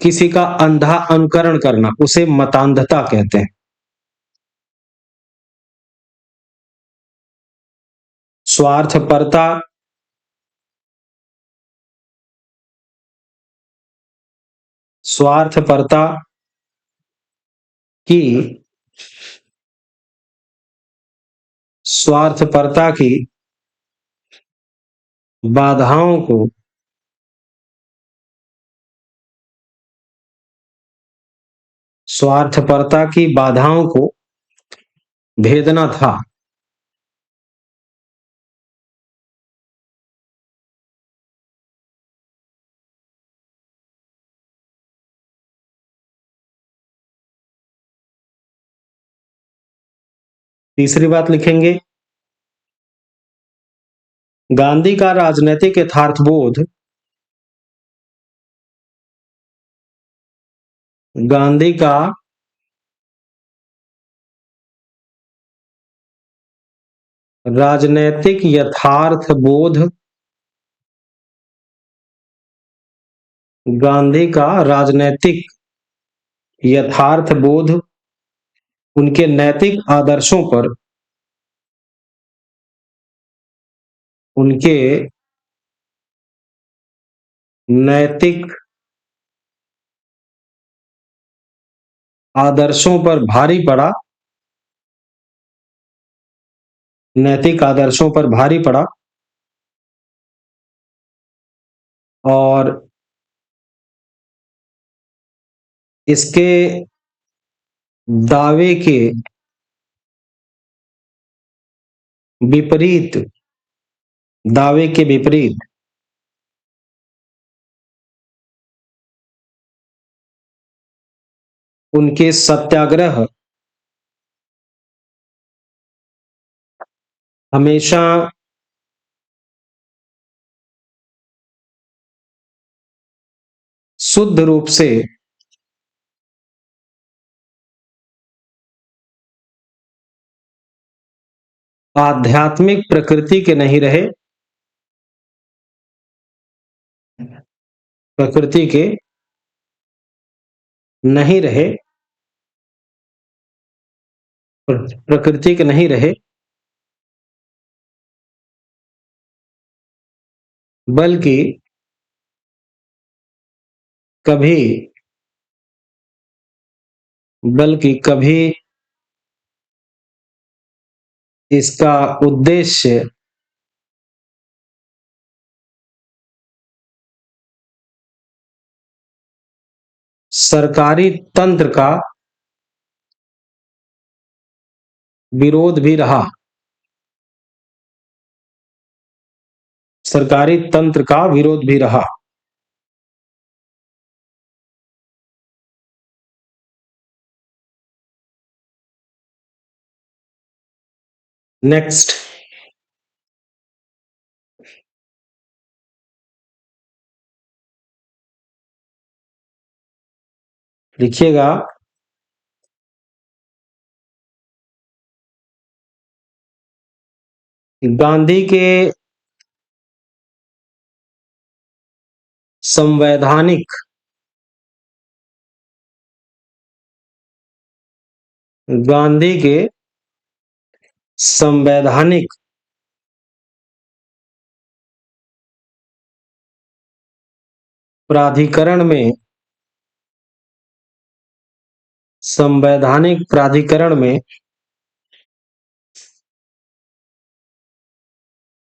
किसी का अंधा अनुकरण करना, उसे मतांधता कहते हैं। स्वार्थपरता की स्वार्थपरता की बाधाओं को भेदना था। तीसरी बात लिखेंगे, गांधी का राजनीतिक यथार्थबोध गांधी का राजनीतिक यथार्थबोध गांधी का राजनीतिक यथार्थबोध उनके नैतिक आदर्शों पर उनके नैतिक आदर्शों पर भारी पड़ा नैतिक आदर्शों पर भारी पड़ा और इसके दावे के विपरीत उनके सत्याग्रह हमेशा शुद्ध रूप से आध्यात्मिक प्रकृति के नहीं रहे, प्रकृति के नहीं रहे प्रकृति के नहीं रहे, बल्कि कभी इसका उद्देश्य सरकारी तंत्र का विरोध भी रहा। सरकारी तंत्र का विरोध भी रहा। नेक्स्ट लिखिएगा, गांधी के संवैधानिक गांधी के संवैधानिक प्राधिकरण में संवैधानिक प्राधिकरण में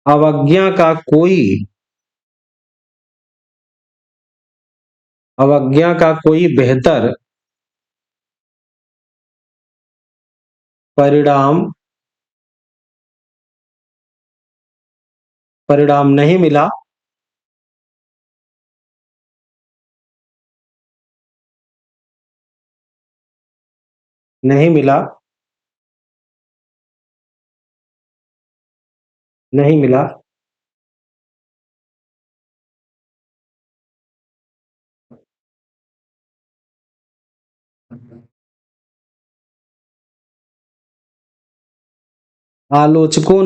अवज्ञा का कोई बेहतर परिणाम नहीं मिला। नहीं मिला। नहीं मिला। आलोचकों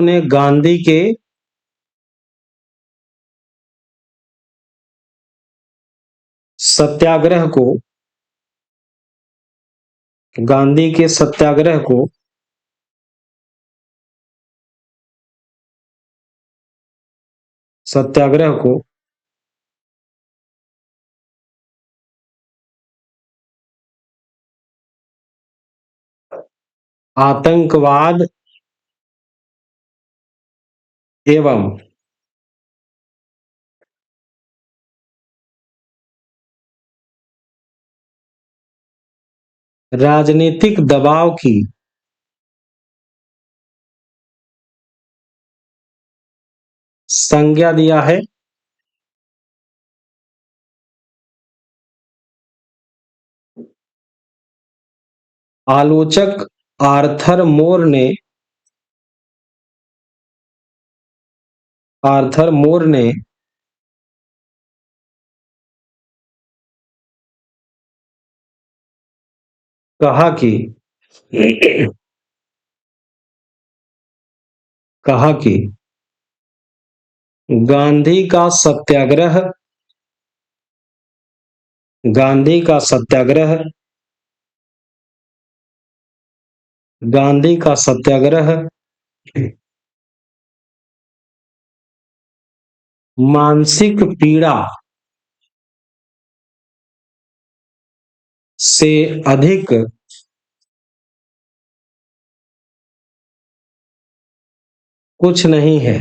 ने गांधी के सत्याग्रह को सत्याग्रह को आतंकवाद एवं राजनीतिक दबाव की संज्ञा दिया है। आलोचक आर्थर मोर ने कहा कि गांधी का सत्याग्रह गांधी का सत्याग्रह गांधी का सत्याग्रह मानसिक पीड़ा से अधिक कुछ नहीं है।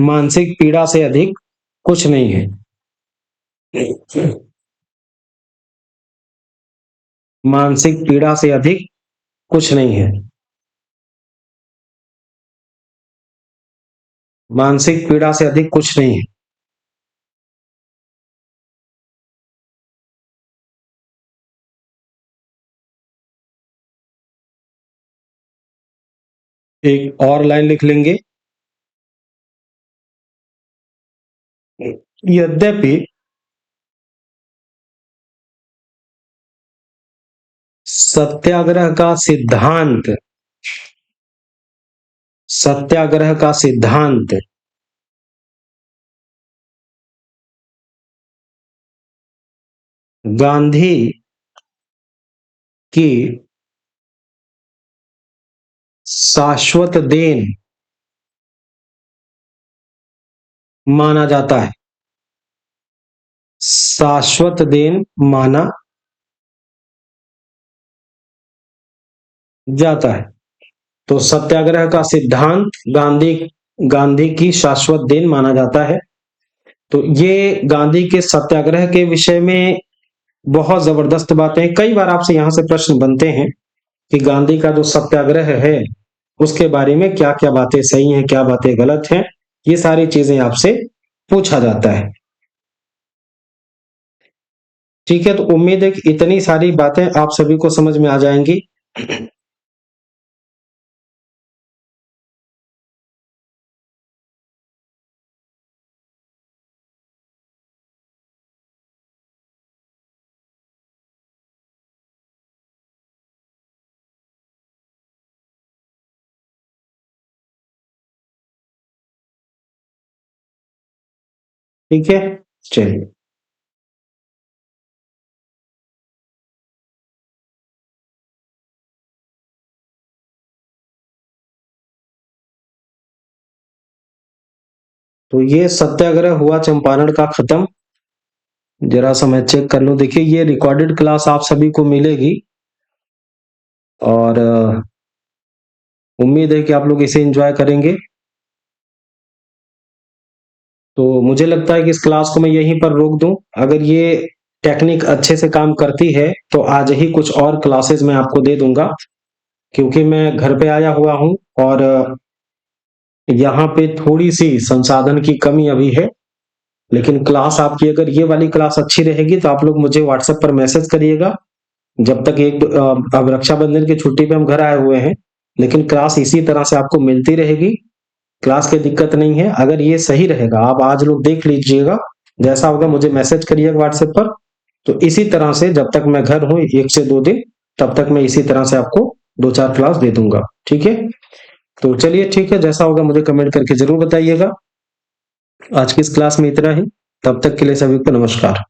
मानसिक पीड़ा से अधिक कुछ नहीं है। मानसिक पीड़ा से अधिक कुछ नहीं है। मानसिक पीड़ा से अधिक कुछ नहीं है। एक और लाइन लिख लेंगे, यद्यपि सत्याग्रह का सिद्धांत गांधी की शाश्वत देन माना जाता है। शाश्वत देन माना जाता है। तो सत्याग्रह का सिद्धांत गांधी गांधी की शाश्वत देन माना जाता है। तो ये गांधी के सत्याग्रह के विषय में बहुत जबरदस्त बातें, कई बार आपसे यहाँ से प्रश्न बनते हैं कि गांधी का जो सत्याग्रह है उसके बारे में क्या क्या बातें सही हैं, क्या बातें गलत हैं, ये सारी चीजें आपसे पूछा जाता है। ठीक है, तो उम्मीद है कि इतनी सारी बातें आप सभी को समझ में आ जाएंगी। ठीक है, चलिए। तो ये सत्याग्रह हुआ चंपारण का खत्म। जरा सा मैं चेक कर लूं। देखिए, ये रिकॉर्डेड क्लास आप सभी को मिलेगी और उम्मीद है कि आप लोग इसे एंजॉय करेंगे। तो मुझे लगता है कि इस क्लास को मैं यहीं पर रोक दूं। अगर ये टेक्निक अच्छे से काम करती है तो आज ही कुछ और क्लासेस मैं आपको दे दूंगा, क्योंकि मैं घर पे आया हुआ हूं और यहाँ पे थोड़ी सी संसाधन की कमी अभी है। लेकिन क्लास आपकी, अगर ये वाली क्लास अच्छी रहेगी तो आप लोग मुझे व्हाट्सएप पर मैसेज करिएगा। जब तक अब रक्षाबंधन की छुट्टी पे हम घर आए हुए हैं, लेकिन क्लास इसी तरह से आपको मिलती रहेगी। क्लास की दिक्कत नहीं है। अगर ये सही रहेगा, आप आज लोग देख लीजिएगा, जैसा होगा मुझे मैसेज करिएगा व्हाट्सएप पर। तो इसी तरह से जब तक मैं घर हूँ 1 से 2 दिन, तब तक मैं इसी तरह से आपको 2-4 क्लास दे दूंगा। ठीक है, तो चलिए, ठीक है, जैसा होगा मुझे कमेंट करके जरूर बताइएगा। आज की इस क्लास में इतना ही। तब तक के लिए सभी को नमस्कार।